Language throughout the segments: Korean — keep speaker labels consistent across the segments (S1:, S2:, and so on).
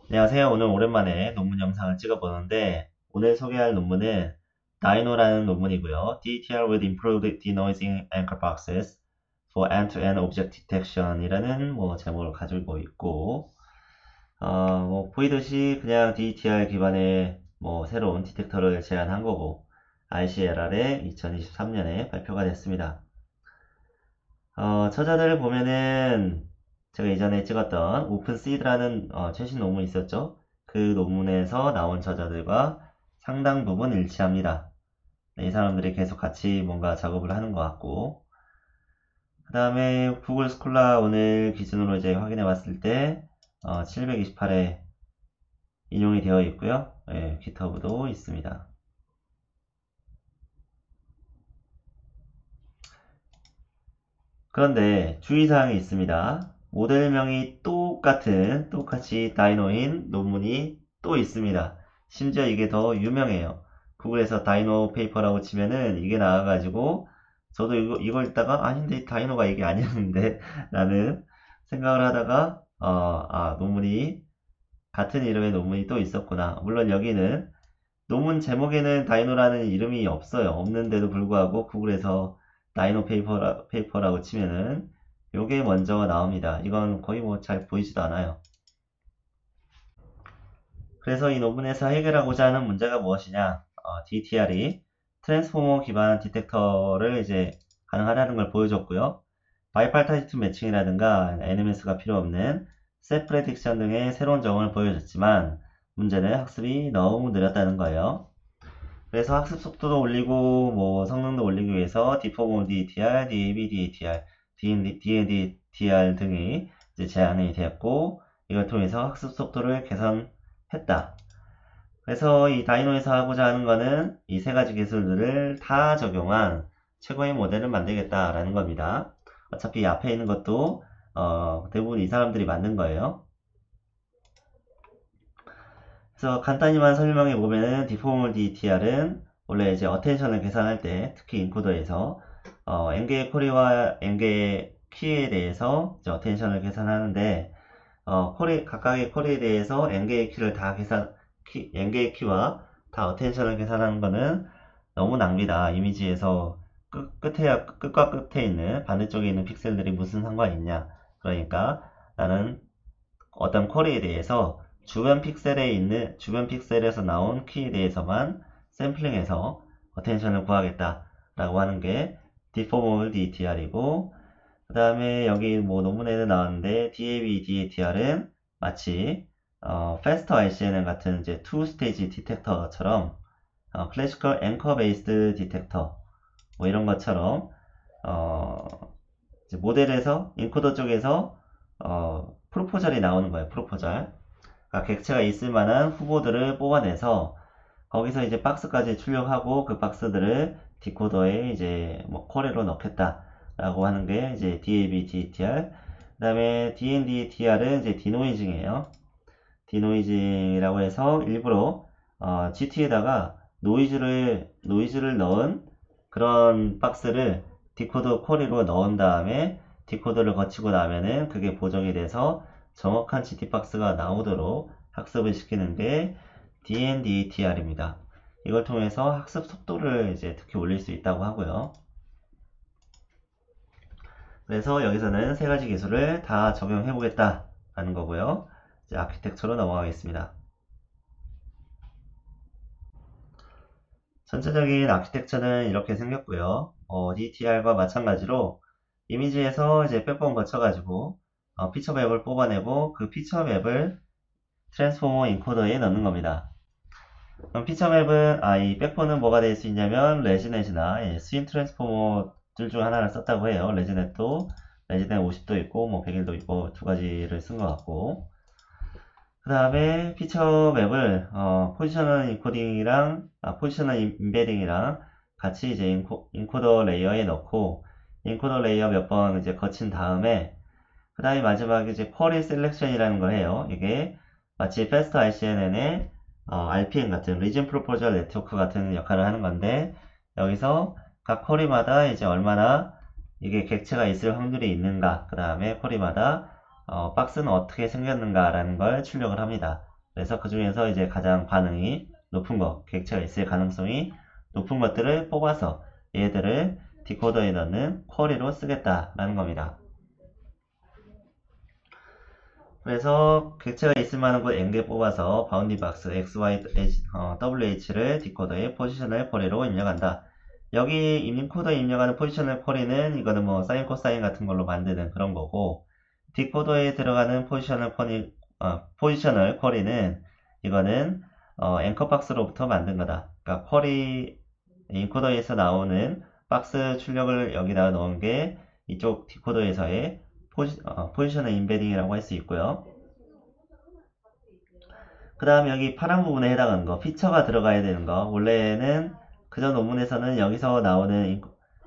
S1: 안녕하세요. 오늘 오랜만에 논문 영상을 찍어보는데 오늘 소개할 논문은 Dino라는 논문이고요. DTR with improved denoising anchor boxes for end-to-end object detection 이라는 제목을 가지고 있고 보이듯이 그냥 DTR 기반의 새로운 디텍터를 제안한 거고 ICLR에 2023년에 발표가 됐습니다. 저자들을 보면은 제가 이전에 찍었던 오픈시드라는 최신 논문이 있었죠. 그 논문에서 나온 저자들과 상당 부분 일치합니다. 네, 이 사람들이 계속 같이 뭔가 작업을 하는 것 같고, 그 다음에 구글 스콜라 오늘 기준으로 이제 확인해 봤을 때 728에 인용이 되어 있고요. 예, GitHub도 있습니다. 그런데 주의사항이 있습니다. 모델명이 똑같이 다이노인 논문이 또 있습니다. 심지어 이게 더 유명해요. 구글에서 다이노 페이퍼라고 치면은 이게 나와가지고 저도 이걸 읽다가 아닌데 다이노가 이게 아니었는데 라는 생각을 하다가 논문이 같은 이름의 논문이 또 있었구나. 물론 여기는 논문 제목에는 다이노라는 이름이 없어요. 없는데도 불구하고 구글에서 다이노 페이퍼라고 치면은 요게 먼저 나옵니다. 이건 거의 잘 보이지도 않아요. 그래서 이 논문에서 해결하고자 하는 문제가 무엇이냐? DTR이 트랜스포머 기반 디텍터를 이제 가능하다는 걸 보여줬고요. 바이파르타이트 매칭이라든가 NMS가 필요 없는 셋 프레딕션 등의 새로운 적응을 보여줬지만 문제는 학습이 너무 느렸다는 거예요. 그래서 학습 속도도 올리고 성능도 올리기 위해서 디포모 DTR, DAB DATR, DND DTR 등이 이제 제안이 되었고 이걸 통해서 학습 속도를 개선했다. 그래서 이 다이노에서 하고자 하는 거는 이 세 가지 기술들을 다 적용한 최고의 모델을 만들겠다라는 겁니다. 어차피 이 앞에 있는 것도 대부분 이 사람들이 만든 거예요. 그래서 간단히만 설명해 보면은 디포멀 DTR은 원래 이제 어텐션을 계산할 때 특히 인코더에서 n개의 쿼리와 n개의 키에 대해서 이제 어텐션을 계산하는데 각각의 쿼리에 대해서 n개의 키를 다 n개의 키와 다 어텐션을 계산하는 거는 너무 낭비다. 이미지에서 끝과 끝에 있는 반대쪽에 있는 픽셀들이 무슨 상관이 있냐. 그러니까 나는 어떤 쿼리에 대해서 주변 픽셀에서 나온 키에 대해서만 샘플링해서 어텐션을 구하겠다라고 하는 게 디포멀 DTR이고, 그 다음에 여기 논문에도 나왔는데 DAB DATR은 마치 Faster ICNN 같은 이제 투 스테이지 디텍터처럼 클래시컬 앵커 베이스드 디텍터 이런 것처럼 어, 이제 모델에서 인코더 쪽에서 프로포절이 나오는 거예요. 프로포절. 그러니까 객체가 있을 만한 후보들을 뽑아내서 거기서 이제 박스까지 출력하고 그 박스들을 디코더에 이제 쿼리로 넣겠다라고 하는 게 이제 DAB DTR. 그다음에 DNDTR은 이제 디노이징이에요. 디노이징이라고 해서 일부러 GT에다가 노이즈를 넣은 그런 박스를 디코더 쿼리로 넣은 다음에 디코더를 거치고 나면은 그게 보정이 돼서 정확한 GT박스가 나오도록 학습을 시키는 게 DNDTR입니다. 이걸 통해서 학습 속도를 이제 특히 올릴 수 있다고 하고요. 그래서 여기서는 세 가지 기술을 다 적용해 보겠다라는 거고요. 이제 아키텍처로 넘어가겠습니다. 전체적인 아키텍처는 이렇게 생겼고요. DTR과 마찬가지로 이미지에서 이제 백번 거쳐가지고 피처 맵을 뽑아내고 그 피처 맵을 트랜스포머 인코더에 넣는 겁니다. 그럼 피처 맵은 이 백번은 뭐가 될 수 있냐면 레지넷이나 스윈 트랜스포머들 중 하나를 썼다고 해요. 레지넷 50도 있고 100일도 있고 두 가지를 쓴 것 같고, 그 다음에 피처 맵을 포지셔널 인코딩이랑 포지셔널 임베딩이랑 같이 이제 인코더 레이어에 넣고 인코더 레이어 몇 번 이제 거친 다음에 그 다음에 마지막에 이제 쿼리 셀렉션이라는 걸 해요. 이게 마치 Fast ICNN의 RPN 같은 Region Proposal Network 같은 역할을 하는 건데 여기서 각 쿼리마다 이제 얼마나 이게 객체가 있을 확률이 있는가, 그 다음에 쿼리마다 박스는 어떻게 생겼는가라는 걸 출력을 합니다. 그래서 그 중에서 이제 가장 반응이 높은 거, 객체가 있을 가능성이 높은 것들을 뽑아서 얘들을 디코더에 넣는 쿼리로 쓰겠다라는 겁니다. 그래서 객체가 있을 만한 곳 n개 뽑아서 바운딩 박스 x, y, wh를 디코더에 포지셔널 쿼리로 입력한다. 여기 인코더에 입력하는 포지셔널 쿼리는 이거는 뭐 사인 코사인 같은 걸로 만드는 그런 거고, 디코더에 들어가는 포지셔널 쿼리는 이거는 앵커 박스로부터 만든 거다. 그러니까 쿼리 인코더에서 나오는 박스 출력을 여기다 넣은 게 이쪽 디코더에서의 포지셔널 인베딩이라고 할 수 있고요. 그 다음에 여기 파란 부분에 해당하는 거, 피처가 들어가야 되는 거, 원래는 그전 논문에서는 여기서 나오는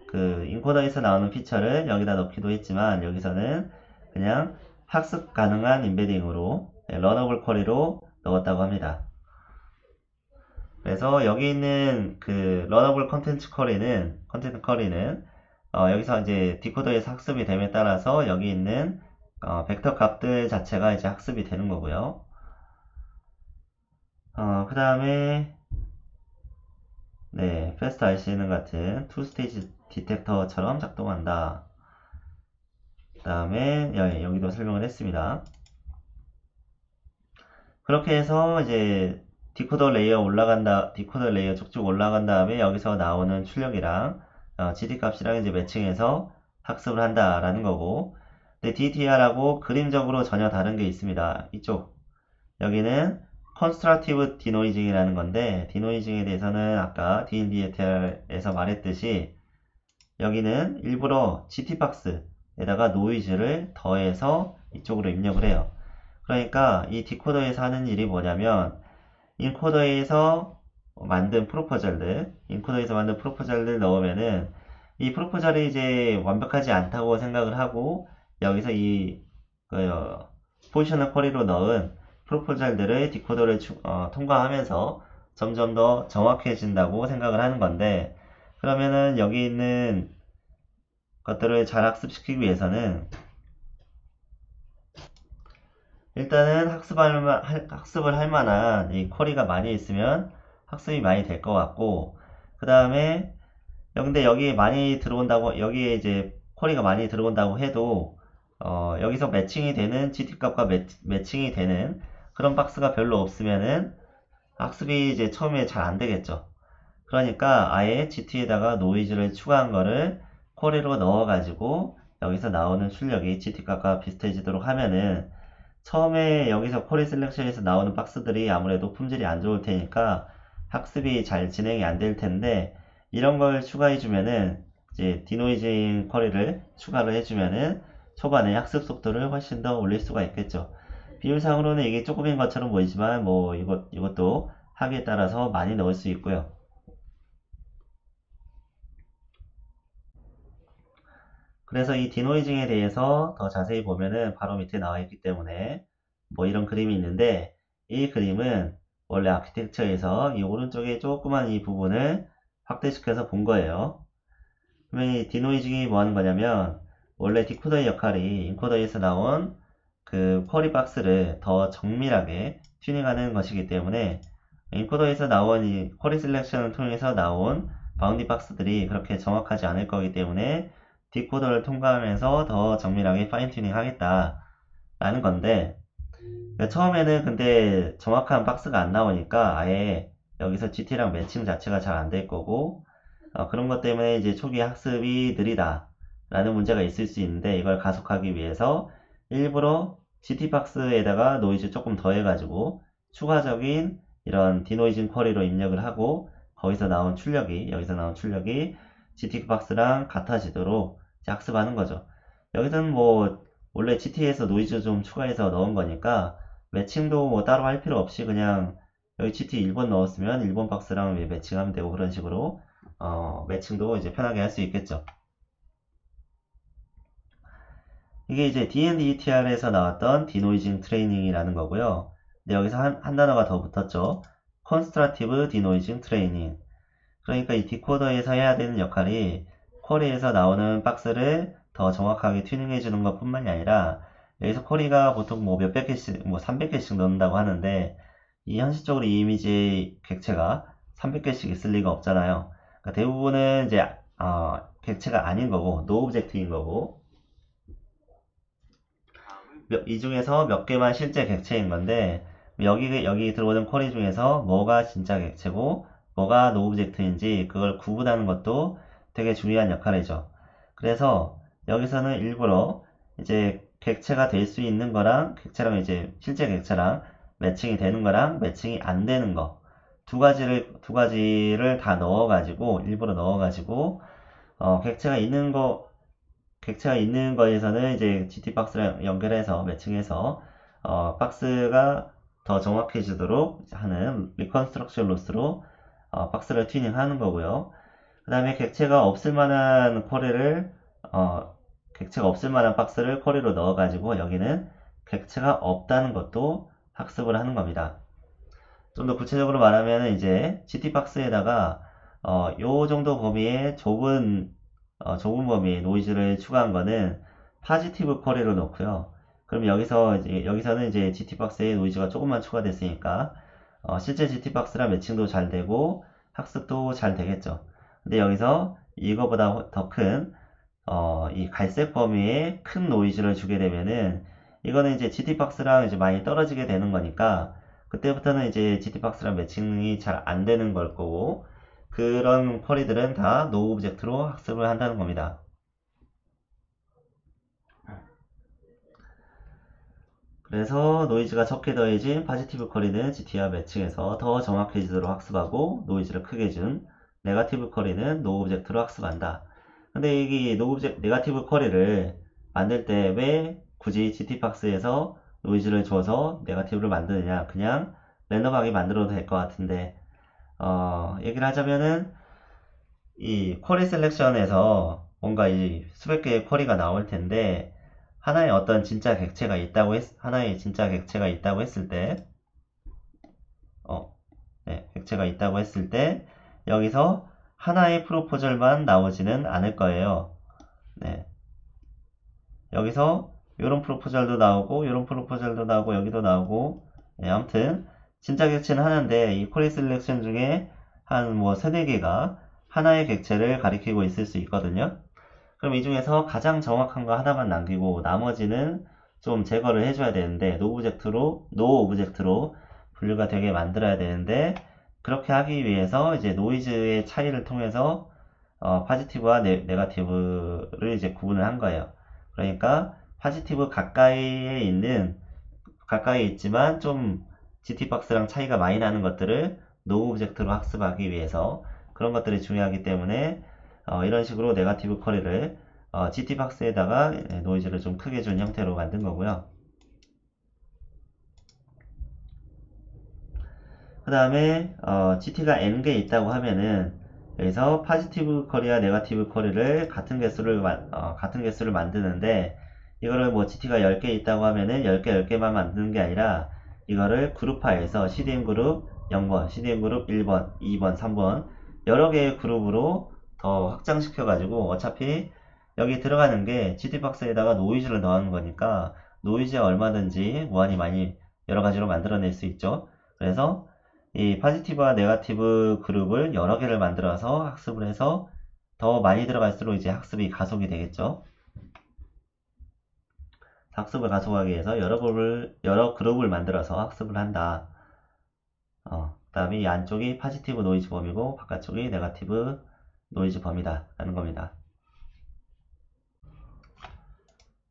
S1: 그 인코더에서 나오는 피처를 여기다 넣기도 했지만, 여기서는 그냥 학습 가능한 인베딩으로 러너블 쿼리로 넣었다고 합니다. 그래서 여기 있는 그 러너블 컨텐츠 쿼리는 여기서 이제 디코더에서 학습이 됨에 따라서 여기 있는 벡터 값들 자체가 이제 학습이 되는 거고요. 그 다음에 네, 패스트 RC는 같은 투 스테이지 디텍터처럼 작동한다. 그 다음에 여기도 설명을 했습니다. 그렇게 해서 이제 디코더 레이어 쭉쭉 올라간 다음에 여기서 나오는 출력이랑 GD 값이랑 이제 매칭해서 학습을 한다라는 거고, 근데 DTR하고 그림적으로 전혀 다른 게 있습니다. 이쪽 여기는 컨스트럭티브 디노이징이라는 건데, 디노이징에 대해서는 아까 DTR에서 말했듯이 여기는 일부러 GT박스에다가 노이즈를 더해서 이쪽으로 입력을 해요. 그러니까 이 디코더에서 하는 일이 뭐냐면, 인코더에서 만든 프로포절들 넣으면은 이 프로포절이 이제 완벽하지 않다고 생각을 하고, 여기서 포지셔널 쿼리로 넣은 프로포절들을 디코더를 통과하면서 점점 더 정확해진다고 생각을 하는 건데, 그러면은 여기 있는 것들을 잘 학습시키기 위해서는 일단은 학습을 할 만한 이 쿼리가 많이 있으면 학습이 많이 될 것 같고, 그 다음에 근데 여기에 많이 들어온다고, 여기에 이제 쿼리가 많이 들어온다고 해도 여기서 매칭이 되는 GT값과 매칭이 되는 그런 박스가 별로 없으면은 학습이 이제 처음에 잘 안 되겠죠. 그러니까 아예 GT에다가 노이즈를 추가한 거를 쿼리로 넣어가지고 여기서 나오는 출력이 GT값과 비슷해지도록 하면은 처음에 여기서 쿼리 셀렉션에서 나오는 박스들이 아무래도 품질이 안 좋을 테니까 학습이 잘 진행이 안 될 텐데, 이런 걸 추가해주면은 이제 디노이징 쿼리를 추가를 해주면은 초반에 학습 속도를 훨씬 더 올릴 수가 있겠죠. 비율상으로는 이게 조금인 것처럼 보이지만 뭐 이것도 하기에 따라서 많이 넣을 수 있고요. 그래서 이 디노이징에 대해서 더 자세히 보면은 바로 밑에 나와 있기 때문에 뭐 이런 그림이 있는데, 이 그림은 원래 아키텍처에서 이 오른쪽에 조그만 이 부분을 확대시켜서 본 거예요. 그러면 이 디노이징이 뭐 하는 거냐면, 원래 디코더의 역할이 인코더에서 나온 그 쿼리 박스를 더 정밀하게 튜닝하는 것이기 때문에, 인코더에서 나온 이 쿼리 셀렉션을 통해서 나온 바운디 박스들이 그렇게 정확하지 않을 거기 때문에 디코더를 통과하면서 더 정밀하게 파인 튜닝 하겠다 라는 건데, 처음에는 근데 정확한 박스가 안 나오니까 아예 여기서 GT랑 매칭 자체가 잘 안 될 거고, 그런 것 때문에 이제 초기 학습이 느리다 라는 문제가 있을 수 있는데, 이걸 가속하기 위해서 일부러 GT박스에다가 노이즈 조금 더해가지고 추가적인 이런 디노이징 쿼리로 입력을 하고, 여기서 나온 출력이 GT박스랑 같아지도록 학습하는 거죠. 여기서는 뭐 원래 GT에서 노이즈 좀 추가해서 넣은 거니까 매칭도 뭐 따로 할 필요 없이 그냥 여기 GT 1번 넣었으면 1번 박스랑 매칭하면 되고, 그런 식으로 매칭도 이제 편하게 할 수 있겠죠. 이게 이제 D&DTR에서 나왔던 디노이징 트레이닝이라는 거고요. 근데 여기서 한 단어가 더 붙었죠. Constructive Denoising Training. 그러니까 이 디코더에서 해야 되는 역할이 쿼리에서 나오는 박스를 더 정확하게 튜닝해 주는 것 뿐만이 아니라, 여기서 쿼리가 보통 뭐 몇백 개씩, 뭐 300개씩 넣는다고 하는데, 이 현실적으로 이 이미지의 객체가 300개씩 있을 리가 없잖아요. 그러니까 대부분은 이제 객체가 아닌 거고 노 오브젝트인 거고 이 중에서 몇 개만 실제 객체인 건데 여기 들어오는 쿼리 중에서 뭐가 진짜 객체고 뭐가 노 오브젝트인지 그걸 구분하는 것도 되게 중요한 역할이죠. 그래서 여기서는 일부러 이제 객체가 될 수 있는 거랑 객체랑 이제 실제 객체랑 매칭이 되는 거랑 매칭이 안 되는 거 두 가지를 다 넣어가지고 일부러 넣어가지고 객체가 있는 거에서는 이제 GT박스랑 연결해서 매칭해서 박스가 더 정확해지도록 하는 리컨스트럭션 로스로 박스를 튜닝 하는 거고요. 그 다음에 객체가 없을 만한 박스를 쿼리로 넣어가지고 여기는 객체가 없다는 것도 학습을 하는 겁니다. 좀 더 구체적으로 말하면 이제 GT박스에다가 요 정도 범위의 좁은 범위의 노이즈를 추가한 거는 파지티브 쿼리로 넣고요. 그럼 여기서는 이제 GT박스에 노이즈가 조금만 추가됐으니까 실제 GT박스랑 매칭도 잘 되고 학습도 잘 되겠죠. 근데 여기서 이거보다 더 큰 이 갈색 범위의 큰 노이즈를 주게 되면은 이거는 이제 GT박스랑 이제 많이 떨어지게 되는 거니까 그때부터는 이제 GT박스랑 매칭이 잘 안 되는 걸 거고 그런 쿼리들은 다 노 오브젝트로 학습을 한다는 겁니다. 그래서 노이즈가 적게 더해진 파지티브 쿼리는 GT와 매칭해서 더 정확해지도록 학습하고 노이즈를 크게 준 네거티브 쿼리는 노 오브젝트로 학습한다. 근데 이게 네거티브 쿼리를 만들 때 왜 굳이 GT박스에서 노이즈를 줘서 네거티브를 만드느냐 그냥 랜덤하게 만들어도 될 것 같은데 얘기를 하자면은 이 쿼리 셀렉션에서 뭔가 이 수백 개의 쿼리가 나올 텐데 하나의 진짜 객체가 있다고 했을 때 네, 객체가 있다고 했을 때 여기서 하나의 프로포절만 나오지는 않을 거예요. 네. 여기서 이런 프로포절도 나오고 이런 프로포절도 나오고 여기도 나오고 네, 아무튼 진짜 객체는 하나인데 이 쿼리 셀렉션 중에 한 뭐 세네 개가 하나의 객체를 가리키고 있을 수 있거든요. 그럼 이 중에서 가장 정확한 거 하나만 남기고 나머지는 좀 제거를 해줘야 되는데 노 오브젝트로 분류가 되게 만들어야 되는데 그렇게 하기 위해서 이제 노이즈의 차이를 통해서 파지티브와 네거티브를 이제 구분을 한 거예요. 그러니까 파지티브 가까이에 있지만 좀 GT박스랑 차이가 많이 나는 것들을 노 오브젝트로 학습하기 위해서 그런 것들이 중요하기 때문에 이런 식으로 네거티브 쿼리를 GT박스에다가 노이즈를 좀 크게 준 형태로 만든 거고요. 그 다음에 GT가 n개 있다고 하면은 여기서 파지티브 쿼리와 네거티브 쿼리를 같은 개수를 만드는데 이거를 뭐 GT가 10개 있다고 하면은 10개만 만드는 게 아니라 이거를 그룹화해서 CDN 그룹 0번, CDN 그룹 1번, 2번, 3번 여러 개의 그룹으로 더 확장시켜 가지고 어차피 여기 들어가는 게 GT박스에다가 노이즈를 넣는 거니까 노이즈에 얼마든지 무한히 많이 여러 가지로 만들어낼 수 있죠. 그래서 이 파지티브와 네거티브 그룹을 여러 개를 만들어서 학습을 해서 더 많이 들어갈수록 이제 학습이 가속이 되겠죠. 학습을 가속하기 위해서 여러 그룹을 만들어서 학습을 한다. 그 다음에 이 안쪽이 파지티브 노이즈 범위고 바깥쪽이 네거티브 노이즈 범위다 라는 겁니다.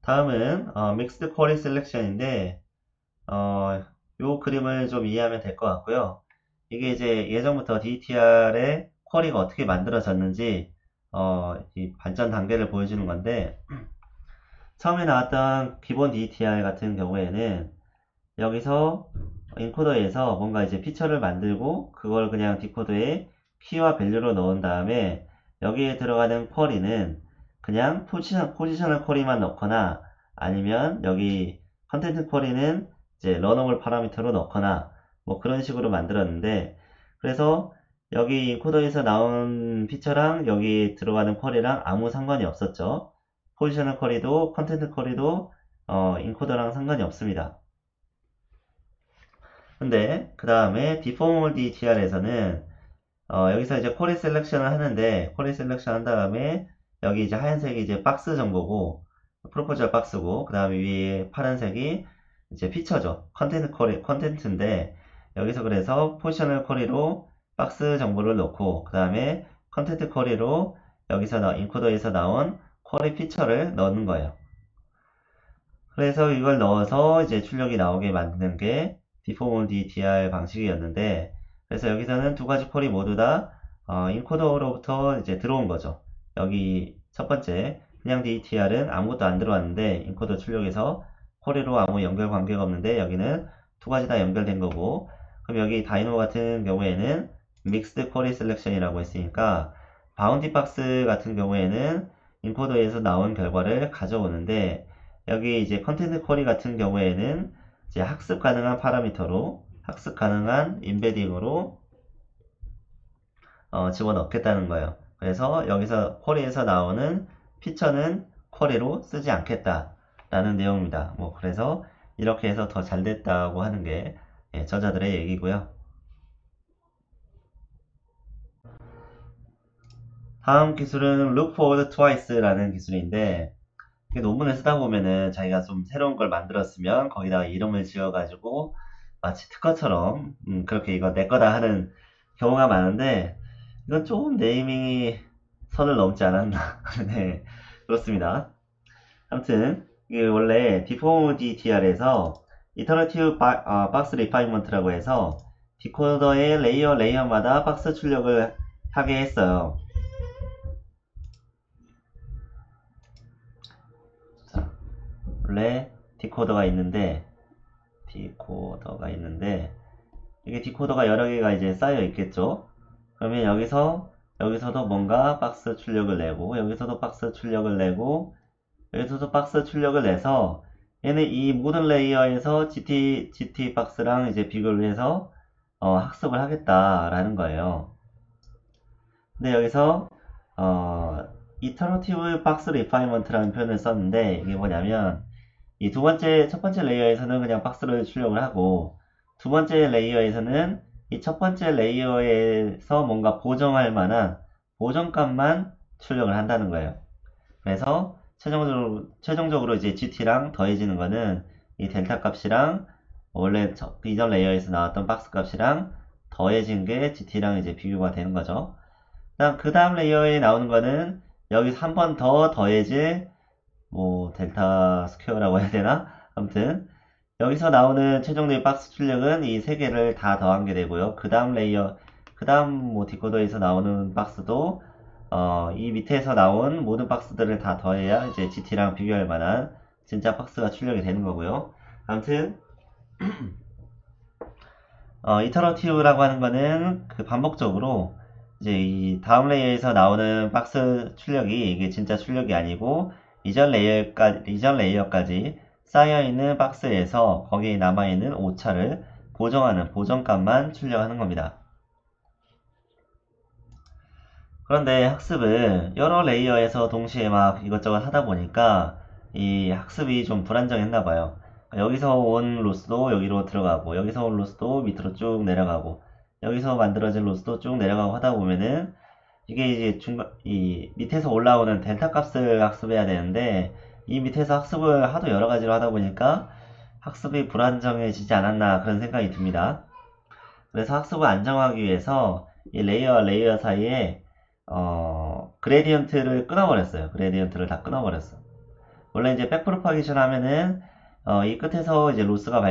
S1: 다음은 믹스드 쿼리 셀렉션인데 요 그림을 좀 이해하면 될 것 같고요. 이게 이제 예전부터 DTR의 쿼리가 어떻게 만들어졌는지 이 발전 단계를 보여주는 건데 처음에 나왔던 기본 DTR 같은 경우에는 여기서 인코더에서 뭔가 이제 피처를 만들고 그걸 그냥 디코더에 키와 밸류로 넣은 다음에 여기에 들어가는 쿼리는 그냥 포지셔널 쿼리만 넣거나 아니면 여기 컨텐트 쿼리는 이제 러너블 파라미터로 넣거나 뭐 그런 식으로 만들었는데 그래서 여기 인코더에서 나온 피처랑 여기 들어가는 쿼리랑 아무 상관이 없었죠. 포지셔널 쿼리도 컨텐트 쿼리도 인코더랑 상관이 없습니다. 근데 그 다음에 디포멀 DTR에서는 여기서 이제 쿼리 셀렉션을 하는데 쿼리 셀렉션 한 다음에 여기 이제 하얀색이 이제 박스 정보고 프로포절 박스고 그 다음에 위에 파란색이 이제 피처죠. 컨텐트 쿼리 컨텐트인데 여기서 그래서 포지셔널 쿼리로 박스 정보를 넣고 그 다음에 컨텐트 쿼리로 여기서 인코더에서 나온 쿼리 피처를 넣는 거예요. 그래서 이걸 넣어서 이제 출력이 나오게 만드는 게 디포멀 DTR 방식이었는데 그래서 여기서는 두 가지 콜이 모두 다 인코더로부터 이제 들어온 거죠. 여기 첫 번째 그냥 DTR은 아무것도 안 들어왔는데 인코더 출력에서 콜이로 아무 연결 관계가 없는데 여기는 두 가지 다 연결된 거고 그럼 여기 다이노 같은 경우에는 믹스드 쿼리 셀렉션이라고 했으니까 바운디 박스 같은 경우에는 인코더에서 나온 결과를 가져오는데 여기 이제 컨텐트 쿼리 같은 경우에는 이제 학습 가능한 파라미터로 학습 가능한 임베딩으로 집어넣겠다는 거예요. 그래서 여기서 쿼리에서 나오는 피처는 쿼리로 쓰지 않겠다 라는 내용입니다. 뭐 그래서 이렇게 해서 더 잘 됐다고 하는 게 저자들의 얘기고요. 다음 기술은 look forward twice 라는 기술인데 논문을 쓰다 보면은 자기가 좀 새로운 걸 만들었으면 거기다가 이름을 지어가지고 마치 특허처럼 그렇게 이거 내 거다 하는 경우가 많은데 이건 조금 네이밍이 선을 넘지 않았나. 네, 그렇습니다. 아무튼 이게 원래 디포멀 DTR에서 이터러티브 박스 리파이먼트라고 해서 디코더의 레이어마다 박스 출력을 하게 했어요. 자, 원래 디코더가 있는데 이게 디코더가 여러 개가 이제 쌓여 있겠죠. 그러면 여기서도 뭔가 박스 출력을 내고 여기서도 박스 출력을 내고 여기서도 박스 출력을 내서 얘는 이 모든 레이어에서 GT 박스랑 이제 비교를 해서 학습을 하겠다라는 거예요. 근데 여기서 Iterative Box Refinement라는 표현을 썼는데 이게 뭐냐면 이 첫 번째 레이어에서는 그냥 박스를 출력을 하고 두 번째 레이어에서는 이 첫 번째 레이어에서 뭔가 보정할 만한 보정값만 출력을 한다는 거예요. 그래서 최종적으로 이제 GT랑 더해지는 거는 이 델타 값이랑 원래 이전 레이어에서 나왔던 박스 값이랑 더해진 게 GT랑 이제 비교가 되는 거죠. 그 다음 레이어에 나오는 거는 여기서 한 번 더 더해질 뭐 델타 스퀘어라고 해야 되나? 아무튼 여기서 나오는 최종적인 박스 출력은 이 세 개를 다 더한 게 되고요. 그 다음 뭐 디코더에서 나오는 박스도 이 밑에서 나온 모든 박스들을 다 더해야 이제 GT랑 비교할 만한 진짜 박스가 출력이 되는 거고요. 아무튼 이터러티브라고 하는 거는 그 반복적으로 이제 이 다음 레이어에서 나오는 박스 출력이 이게 진짜 출력이 아니고 이전 레이어까지 쌓여있는 박스에서 거기에 남아있는 오차를 보정하는 보정값만 출력하는 겁니다. 그런데 학습을 여러 레이어에서 동시에 막 이것저것 하다 보니까 이 학습이 좀 불안정했나 봐요. 여기서 온 로스도 여기로 들어가고 여기서 온 로스도 밑으로 쭉 내려가고 여기서 만들어진 로스도 쭉 내려가고 하다 보면은 이게 이제 이 밑에서 올라오는 델타 값을 학습해야 되는데 이 밑에서 학습을 하도 여러 가지로 하다 보니까 학습이 불안정해지지 않았나 그런 생각이 듭니다. 그래서 학습을 안정하기 위해서 이 레이어와 레이어 사이에 그레디언트를 끊어버렸어요. 그레디언트를 다 끊어버렸어. 원래 이제 백프로파게이션 하면은 이 끝에서 이제 로스가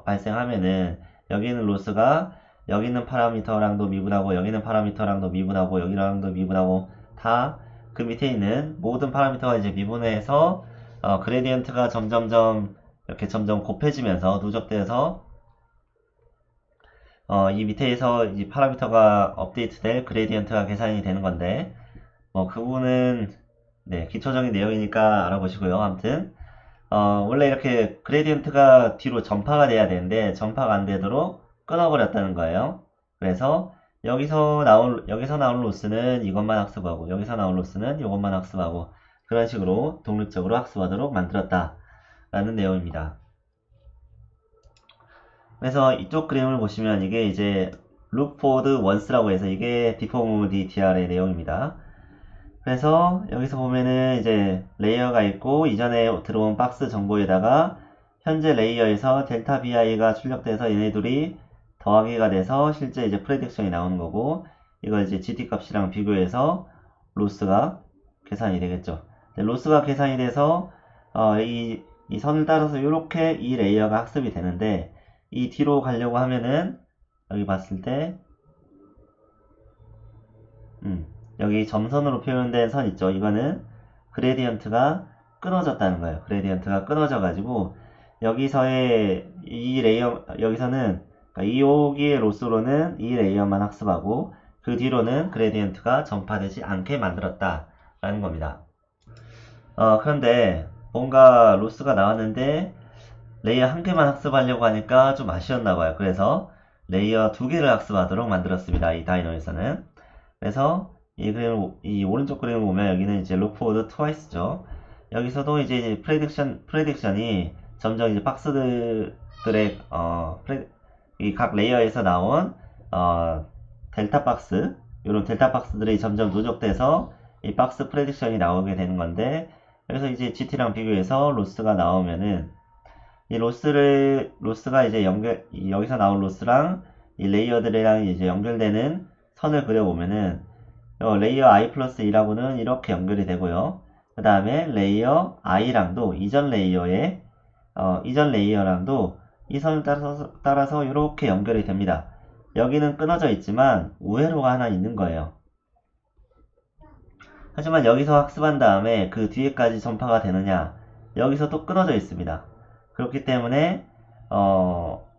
S1: 발생하면은 여기 있는 로스가 여기 있는 파라미터랑도 미분하고 여기 있는 파라미터랑도 미분하고 여기랑도 미분하고 다 그 밑에 있는 모든 파라미터가 이제 미분해서 그레디언트가 이렇게 점점 곱해지면서 누적돼서 이 밑에서 이 파라미터가 업데이트될 그레디언트가 계산이 되는 건데 그 부분은 네, 기초적인 내용이니까 알아보시고요. 아무튼 원래 이렇게 그레디언트가 뒤로 전파가 돼야 되는데 전파가 안 되도록 끊어버렸다는 거예요. 그래서 여기서 나온 로스는 이것만 학습하고 여기서 나온 로스는 이것만 학습하고 그런 식으로 독립적으로 학습하도록 만들었다 라는 내용입니다. 그래서 이쪽 그림을 보시면 이게 이제 look for the once라고 해서 이게 deformity dr의 내용입니다. 그래서 여기서 보면은 이제 레이어가 있고 이전에 들어온 박스 정보에다가 현재 레이어에서 델타 bi가 출력돼서 얘네 둘이 더하기가 돼서 실제 이제 프레딕션이 나오는 거고, 이걸 이제 GT 값이랑 비교해서 로스가 계산이 되겠죠. 로스가 계산이 돼서 이 선을 따라서 이렇게 이 레이어가 학습이 되는데, 이 뒤로 가려고 하면은 여기 봤을 때 여기 점선으로 표현된 선 있죠. 이거는 그레디언트가 끊어졌다는 거예요. 그레디언트가 끊어져 가지고 여기서의 이 레이어, 여기서는 그러니까 여기의 로스로는 이 레이어만 학습하고 그 뒤로는 그레디언트가 전파되지 않게 만들었다 라는 겁니다. 그런데 뭔가 로스가 나왔는데 레이어 한 개만 학습하려고 하니까 좀 아쉬웠나 봐요. 그래서 레이어 두 개를 학습하도록 만들었습니다. 이 다이노에서는. 그래서 이 오른쪽 그림을 보면 여기는 이제 look forward twice죠. 여기서도 이제 프레딕션이 점점 이제 박스들의 이 각 레이어에서 나온 델타 박스, 이런 델타 박스들이 점점 누적돼서 이 박스 프레딕션이 나오게 되는 건데, 여기서 이제 GT랑 비교해서 로스가 나오면은 이 로스가 이제 여기서 나온 로스랑 이 레이어들이랑 이제 연결되는 선을 그려보면은 레이어 i 플러스 2라고는 이렇게 연결이 되고요. 그 다음에 레이어 i랑도 이전 레이어랑도 이 선을 따라서 이렇게 연결이 됩니다. 여기는 끊어져 있지만 우회로가 하나 있는 거예요. 하지만 여기서 학습한 다음에 그 뒤에까지 전파가 되느냐? 여기서 또 끊어져 있습니다. 그렇기 때문에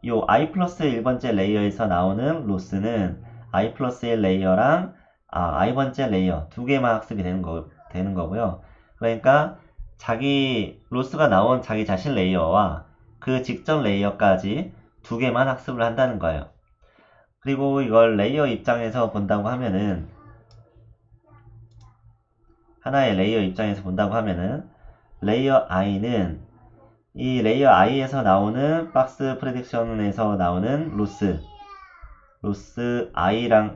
S1: 요 i 플러스 1번째 레이어에서 나오는 로스는 i 플러스 1 레이어랑 i번째 레이어 두 개만 학습이 되는 거고요. 그러니까 로스가 나온 자기 자신 레이어와 그 직전 레이어까지 두 개만 학습을 한다는 거예요. 그리고 이걸 레이어 입장에서 본다고 하면은, 하나의 레이어 입장에서 본다고 하면은 레이어 i는 이 레이어 i에서 나오는 박스 프레딕션에서 나오는 로스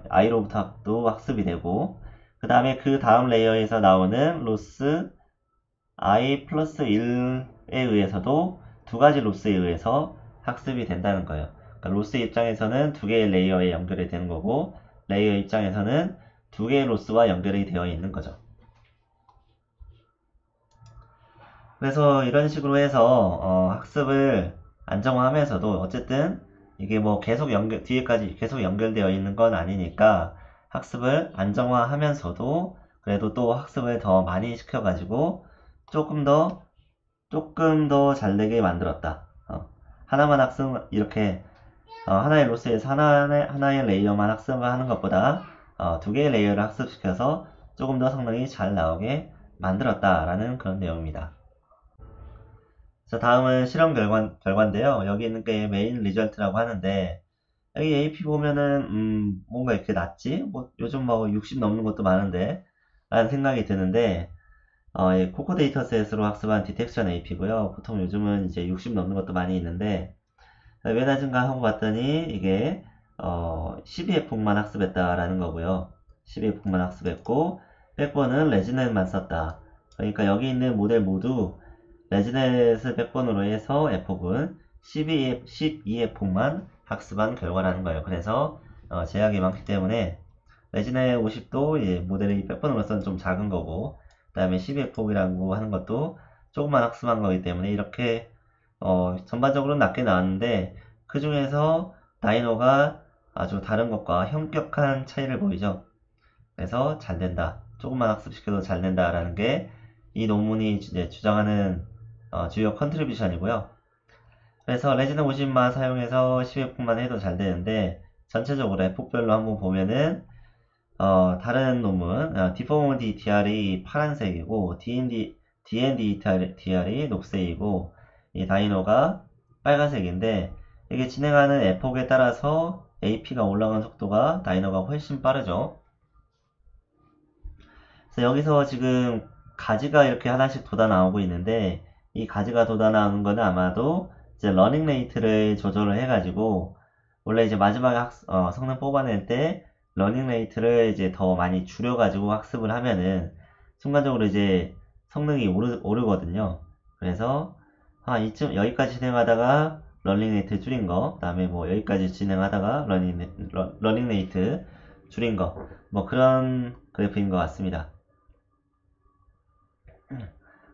S1: i로부터도 학습이 되고, 그 다음에 그 다음 레이어에서 나오는 로스 i 플러스 1에 의해서도 두 가지 로스에 의해서 학습이 된다는 거예요. 그러니까 로스 입장에서는 두 개의 레이어에 연결이 되는 거고, 레이어 입장에서는 두 개의 로스와 연결이 되어 있는 거죠. 그래서 이런 식으로 해서 학습을 안정화하면서도 어쨌든 이게 뭐 뒤에까지 계속 연결되어 있는 건 아니니까 학습을 안정화하면서도 그래도 또 학습을 더 많이 시켜가지고 조금 더 잘되게 만들었다. 하나만 이렇게 하나의 로스에서 하나의 레이어만 학습을 하는 것보다 두 개의 레이어를 학습시켜서 조금 더 성능이 잘 나오게 만들었다라는 그런 내용입니다. 자, 다음은 실험 결과인데요. 여기 있는 게 메인 리절트라고 하는데, 여기 AP 보면은 뭔가 이렇게 낮지? 뭐 요즘 뭐 60 넘는 것도 많은데 라는 생각이 드는데, 이 코코 데이터셋으로 학습한 디텍션 AP고요. 보통 요즘은 이제 60 넘는 것도 많이 있는데, 왜 낮은가 하고 봤더니 이게 12F만 학습했다라는 거고요. 12F만 학습했고 백번은 레지넷만 썼다. 그러니까 여기 있는 모델 모두 레지넷을 백번으로 해서 F폭은 12F만 학습한 결과라는 거예요. 그래서 제약이 많기 때문에 레지넷 50도 모델이 백번으로서는 좀 작은 거고, 그 다음에 12F폭이라고 하는 것도 조금만 학습한 거기 때문에 이렇게 전반적으로 낮게 나왔는데, 그 중에서 다이노가 아주 다른 것과 현격한 차이를 보이죠. 그래서 잘 된다. 조금만 학습시켜도 잘 된다라는 게 이 논문이 이제 주장하는 주요 컨트리뷰션이고요. 그래서 레지넷 50만 사용해서 10F만 해도 잘 되는데, 전체적으로 F폭별로 한번 보면은 다른 논문 디포머디 DR이 파란색이고 DND DR이 녹색이고 이 다이노가 빨간색인데, 이게 진행하는 F폭에 따라서 AP가 올라가는 속도가 다이노가 훨씬 빠르죠. 그래서 여기서 지금 가지가 이렇게 하나씩 돋아 나오고 있는데, 이 가지가 돋아 나오는 거는 아마도 이제 러닝 레이트를 조절을 해가지고 원래 이제 마지막에 성능 뽑아낼 때 러닝 레이트를 이제 더 많이 줄여가지고 학습을 하면은 순간적으로 이제 성능이 오르거든요. 그래서 이쯤 여기까지 진행하다가 러닝 레이트 줄인 거, 그다음에 뭐 여기까지 진행하다가 러닝 레이트 줄인 거, 뭐 그런 그래프인 것 같습니다.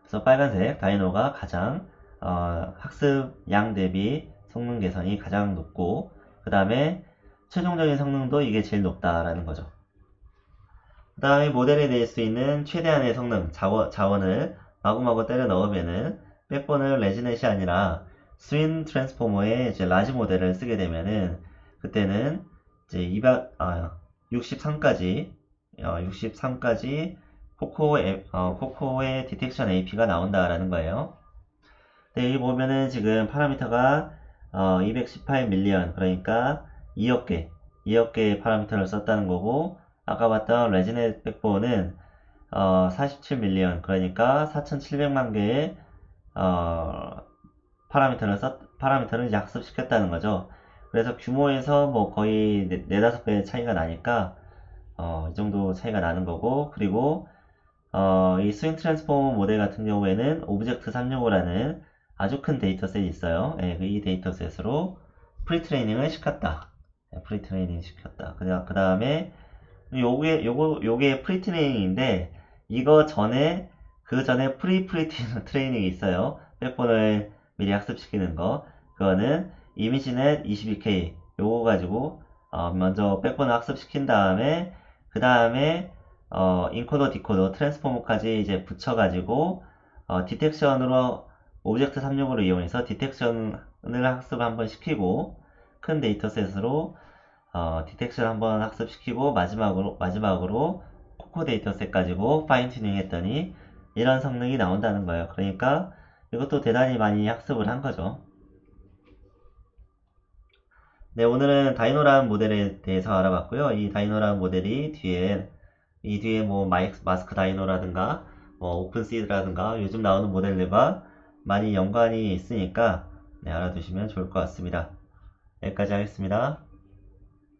S1: 그래서 빨간색 다이노가 가장 학습 양 대비 성능 개선이 가장 높고, 그 다음에 최종적인 성능도 이게 제일 높다라는 거죠. 그 다음에 모델에 낼 수 있는 최대한의 성능 자원을 마구마구 때려 넣으면은 백본을 레지넷이 아니라 스윈 트랜스포머의 이제 라지 모델을 쓰게 되면은 그때는 이제 63까지 코코의 디텍션 AP가 나온다라는 거예요. 네, 여기 보면은 지금 파라미터가 218 밀리언, 그러니까 2억 개의 파라미터를 썼다는 거고, 아까 봤던 레지넷 백본은 47 밀리언, 그러니까 4,700만 개의 파라미터를 이제 학습시켰다는 거죠. 그래서 규모에서 뭐 거의 4~5배 차이가 나니까 이 정도 차이가 나는 거고, 그리고 이 스윙 트랜스포머 모델 같은 경우에는 오브젝트 365라는 아주 큰 데이터셋이 있어요. 예, 이 데이터셋으로 프리트레이닝을 시켰다. 예, 프리트레이닝 시켰다. 그 다음에 요게 프리트레이닝인데 그 전에 프리트레이닝이 있어요. 백본을 미리 학습시키는 거. 그거는 이미지넷 22K 요거 가지고 먼저 백본을 학습시킨 다음에 그 다음에 인코더, 디코더, 트랜스포머까지 이제 붙여가지고 디텍션으로 오브젝트 365를 이용해서 디텍션을 학습 한번 시키고 큰 데이터셋으로 디텍션 한번 학습시키고 마지막으로 코코 데이터셋 가지고 파인 튜닝 했더니 이런 성능이 나온다는 거예요. 그러니까 이것도 대단히 많이 학습을 한 거죠. 네, 오늘은 다이노라는 모델에 대해서 알아봤고요. 이 다이노라는 모델이 뒤에 뭐 마스크 다이노라든가 뭐 오픈시드라든가 요즘 나오는 모델들과 많이 연관이 있으니까 네, 알아두시면 좋을 것 같습니다. 여기까지 하겠습니다.